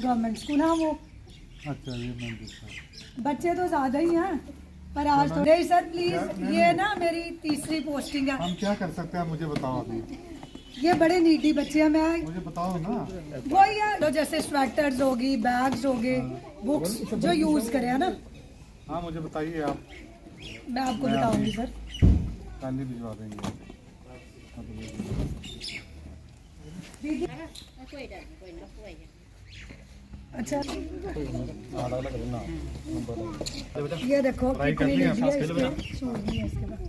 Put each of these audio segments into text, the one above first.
Government school हाँ वो। अच्छा ये बच्चे तो ज़्यादा ही हैं पर आज तो नहीं सर प्लीज़ ये ना मेरी तीसरी पोस्टिंग है। हम क्या कर सकते हैं मुझे बताओ अभी। ये बड़े नीडी बच्चे हैं, मैं मुझे बताओ ना। वही है तो जैसे स्वेटर्स होगी, बैग्स होगे, बुक्स जो यूज़ करें है ना। हाँ मुझे बताइए आप। मैं आपको बताऊंगी सर। कल ही भिजवा देंगे। अच्छा ये देखो कितनी नीडी है इसके शूज भी है इसके बाद।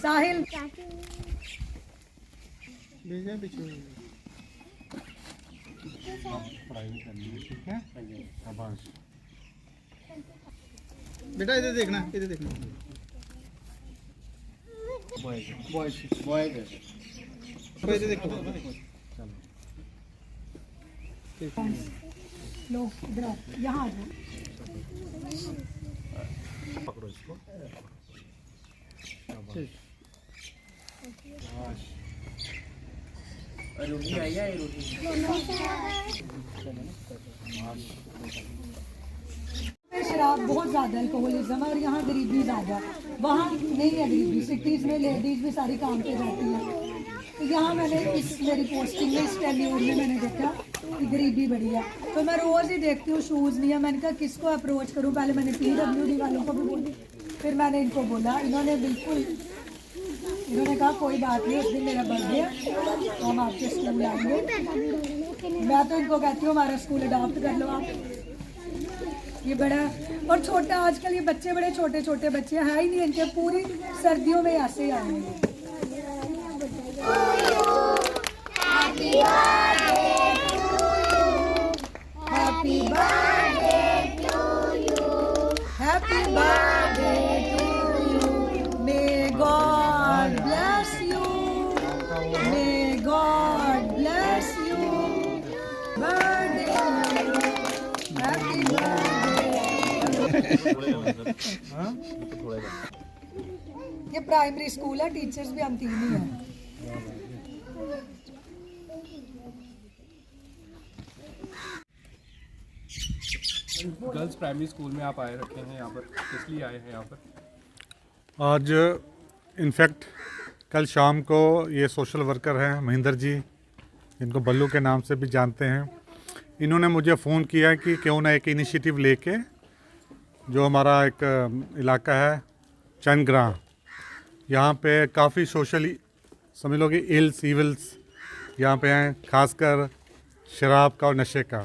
साहिल पढ़ाई भी करनी है ठीक है। शाबाश बेटा इधर देखना, इधर देखना। इधर देखो। लोग इधर यहाँ आ जाओ। पकड़ो इसको। रोटी आई है रोटी। शराब बहुत ज़्यादा अल्कोहलिज्म है और यहाँ गरीबी ज़्यादा, वहाँ नहीं है गरीबी। सिटीज़ में लेडीज़ भी सारी काम पे जाती हैं, तो यहाँ मैंने इस मेरी पोस्टिंग में इस टेन्योर में मैंने देखा कि गरीबी बड़ी है। तो मैं रोज़ ही देखती हूँ शूज़ नहीं है। मैंने कहा किसको अप्रोच करूँ, पहले मैंने PWD वालों को भी बोली, फिर मैंने इनको बोला, इन्होंने कहा कोई बात नहीं, उस दिन मेरा बर्थडे है तो हम आपके स्कूल आएंगे। मैं तो इनको कहती हूँ हमारा स्कूल अडॉप्ट कर लो आप। ये बड़ा और छोटा, आजकल ये बच्चे बड़े छोटे छोटे बच्चे हैं ही नहीं, इनके पूरी सर्दियों में ऐसे ही आएंगे। Happy birthday to you, happy birthday to you, may God bless you, may God bless you, birthday happy birthday. ये प्राइमरी स्कूल है, टीचर्स भी हम 3 ही हैं। गर्ल्स प्राइमरी स्कूल में आप आए रखे हैं यहाँ पर, किस लिए आए हैं यहाँ पर? आज इनफैक्ट कल शाम को ये सोशल वर्कर हैं महेंद्र जी, इनको बल्लू के नाम से भी जानते हैं, इन्होंने मुझे फ़ोन किया कि क्यों ना एक इनिशिएटिव लेके जो हमारा एक इलाका है चंदग्रां, यहाँ पे काफ़ी सोशली समझ लो कि इल्स ईविल्स यहाँ पे हैं, खासकर शराब का और नशे का।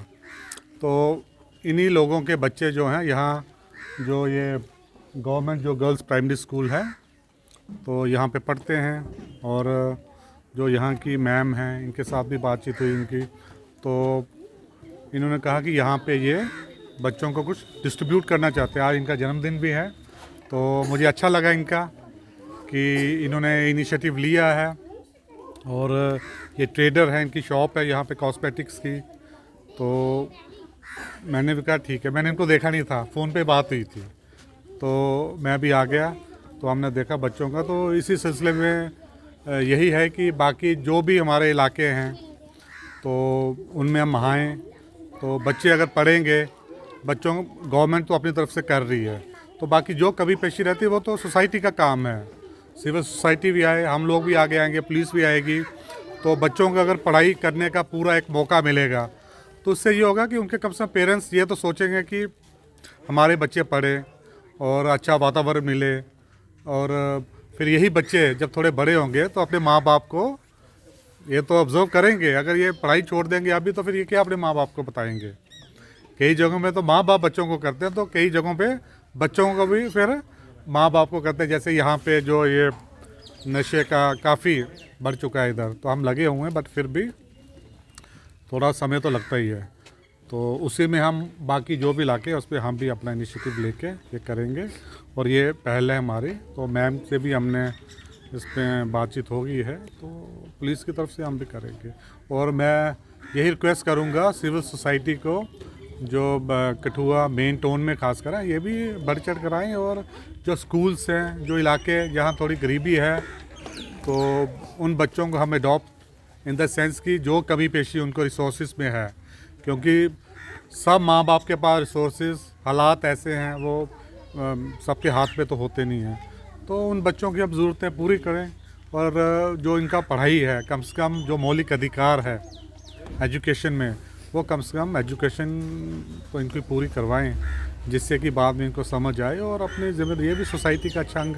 तो इन्हीं लोगों के बच्चे जो हैं यहाँ, जो ये गवर्नमेंट जो गर्ल्स प्राइमरी स्कूल है तो यहाँ पे पढ़ते हैं, और जो यहाँ की मैम हैं इनके साथ भी बातचीत हुई इनकी, तो इन्होंने कहा कि यहाँ पे ये बच्चों को कुछ डिस्ट्रीब्यूट करना चाहते हैं। आज इनका जन्मदिन भी है, तो मुझे अच्छा लगा इनका कि इन्होंने इनिशिएटिव लिया है। और ये ट्रेडर हैं, इनकी शॉप है यहाँ पे कॉस्मेटिक्स की, तो मैंने भी कहा ठीक है। मैंने इनको देखा नहीं था, फ़ोन पे बात हुई थी, तो मैं भी आ गया, तो हमने देखा बच्चों का। तो इसी सिलसिले में यही है कि बाकी जो भी हमारे इलाके हैं तो उनमें हम आएँ, तो बच्चे अगर पढ़ेंगे, बच्चों गवर्नमेंट तो अपनी तरफ से कर रही है, तो बाकी जो कभी पेशी रहती है वो तो सोसाइटी का काम है। सिविल सोसाइटी भी आए, हम लोग भी आगे आएंगे, पुलिस भी आएगी, तो बच्चों को अगर पढ़ाई करने का पूरा एक मौका मिलेगा तो उससे ये होगा कि उनके कम से कम पेरेंट्स ये तो सोचेंगे कि हमारे बच्चे पढ़ें और अच्छा वातावरण मिले। और फिर यही बच्चे जब थोड़े बड़े होंगे तो अपने माँ बाप को ये तो ऑब्जर्व करेंगे। अगर ये पढ़ाई छोड़ देंगे अभी तो फिर ये क्या अपने माँ बाप को बताएंगे। कई जगहों में तो माँ बाप बच्चों को करते हैं, तो कई जगहों पे बच्चों को भी फिर माँ बाप को करते हैं। जैसे यहाँ पे जो ये नशे का काफ़ी बढ़ चुका है इधर, तो हम लगे हुए हैं, बट फिर भी थोड़ा समय तो लगता ही है। तो उसी में हम बाकी जो भी इलाके उस पर हम भी अपना इनिशिएटिव लेके ये करेंगे। और ये पहल है हमारी, तो मैम से भी हमने इस पर बातचीत हो गई है, तो पुलिस की तरफ से हम भी करेंगे। और मैं यही रिक्वेस्ट करूँगा सिविल सोसाइटी को जो कठुआ मेन टाउन में खास कर है, ये भी बढ़ चढ़ कर आएँ। और जो स्कूल्स हैं, जो इलाके जहाँ थोड़ी गरीबी है, तो उन बच्चों को हम अडॉप्ट इन द सेंस कि जो कमी पेशी उनको रिसोर्सेज में है, क्योंकि सब माँ बाप के पास रिसोर्सेज हालात ऐसे हैं, वो सबके हाथ में तो होते नहीं हैं। तो उन बच्चों की अब ज़रूरतें पूरी करें और जो इनका पढ़ाई है, कम से कम जो मौलिक अधिकार है एजुकेशन में, वो कम से कम एजुकेशन तो इनकी पूरी करवाएं, जिससे कि बाद में इनको समझ आए और अपनी जिम्मेदारी, ये भी सोसाइटी का अच्छा अंग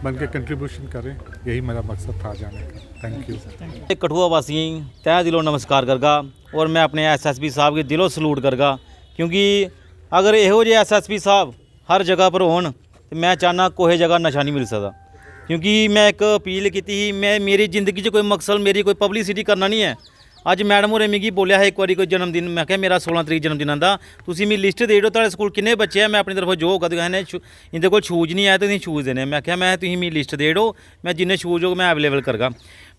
बन के कंट्रीब्यूशन करें। यही मेरा मकसद था जाने का। Thank you. कठुआ वासी तय दिलों नमस्कार करगा और मैं अपने SSP साहब के दिलों सलूट करगा, क्योंकि अगर यहो जे SSP साहब हर जगह पर होन तो मैं चाहना कोई जगह नशा नहीं मिल सकता। क्योंकि मैं एक अपील की थी, मैं मेरी जिंदगी च कोई मकसद मेरी कोई पब्लिसिटी करना नहीं है। अज मैडम होरें मिगी बोलिया है एक बारी कोई जन्मदिन, मैं क्या मेरा 16 तरीक जन्मदिन आंदा, तुसीं मिगी लिस्ट देई ओड़ो तुहाडे स्कूल किन्ने बच्चे हैं, मैं अपनी तरफों जो होगा तो कहने इंदे कोल शूज़ नहीं है तो तुसीं शूज़ देने। मैं क्या मैं तुसीं मिगी लिस्ट देई ओड़ो, मैं जिन्ने शूज़ होग मैं अवेलेबल करगा।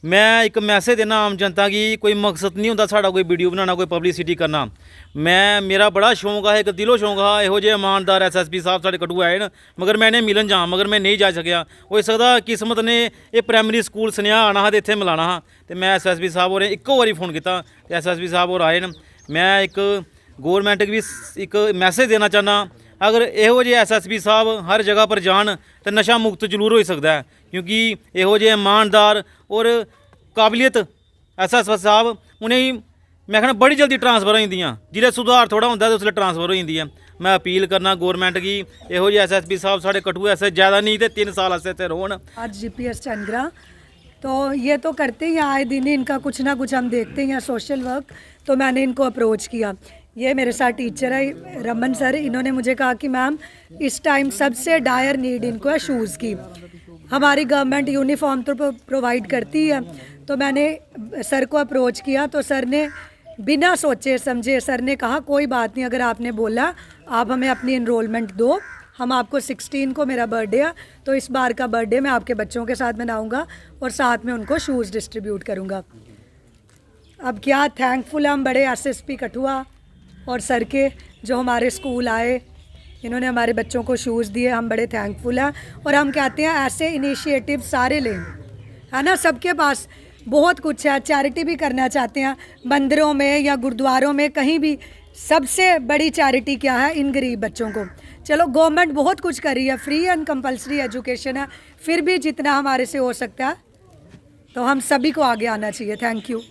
मैं एक मैसेज देना आम जनता की, कोई मकसद नहीं होंदा साड़ा कोई वीडियो बनाना, कोई पब्लिसिटी करना। मेरा बड़ा शौक है, एक दिलों शौक है, इहो जे ईमानदार SSP साहब साढ़े कठुआ आए न, मगर मैं इन्हें मिलन जां मगर मैं नहीं जा सकिया। हो सकदा किस्मत ने ये प्राइमरी स्कूल सनेहा आना हा ते इत्थे मिलाना हा, ते मैं SSP साहब होरें इक्को बारी फोन कीता ते SSP साहब होर आए न। मैं एक गौरमेंट गी भी एक मैसेज देना चाहना, अगर इहो जे SSP साहब हर जगह पर जान तो नशा मुक्त जरूर हो सकता है, क्योंकि इहो जे ईमानदार और काबिलियत SSP साहब उन्हें मैं कहना बड़ी जल्दी ट्रांसफर हो जांदियां, जिसलै सुधार थोड़ा होंदा तो उसलै ट्रांसफर हो जांदी है। मैं अपील करना गौरमेंट की, इहो जे SSP साहब साढ़े कठुआ ऐसे ज़्यादा नहीं तो 3 साल ऐसे रोहन। आज GPS चंद्रा तो ये तो करते ही हैं, आए दिन ही इनका कुछ ना कुछ हम देखते हैं सोशल वर्क। तो मैंने इनको अप्रोच किया। ये मेरे साथ टीचर है रमन सर, इन्होंने मुझे कहा कि मैम इस टाइम सबसे डायर नीड इनको है शूज़ की। हमारी गवर्नमेंट यूनिफॉर्म तो प्रोवाइड करती है। तो मैंने सर को अप्रोच किया तो सर ने बिना सोचे समझे सर ने कहा कोई बात नहीं, अगर आपने बोला आप हमें अपनी इनरोलमेंट दो, हम आपको 16 को मेरा बर्थडे है तो इस बार का बर्थडे मैं आपके बच्चों के साथ मनाऊंगा और साथ में उनको शूज़ डिस्ट्रीब्यूट करूंगा। अब क्या थैंकफुल हम बड़े SSP कठुआ और सर के, जो हमारे स्कूल आए, इन्होंने हमारे बच्चों को शूज़ दिए, हम बड़े थैंकफुल हैं। और हम कहते हैं ऐसे इनिशिएटिव सारे लें, है ना। सबके पास बहुत कुछ है, चैरिटी भी करना चाहते हैं मंदिरों में या गुरुद्वारों में, कहीं भी। सबसे बड़ी चैरिटी क्या है, इन गरीब बच्चों को। चलो गवर्नमेंट बहुत कुछ कर रही है, फ्री एंड कंपलसरी एजुकेशन है, फिर भी जितना हमारे से हो सकता है तो हम सभी को आगे आना चाहिए। Thank you.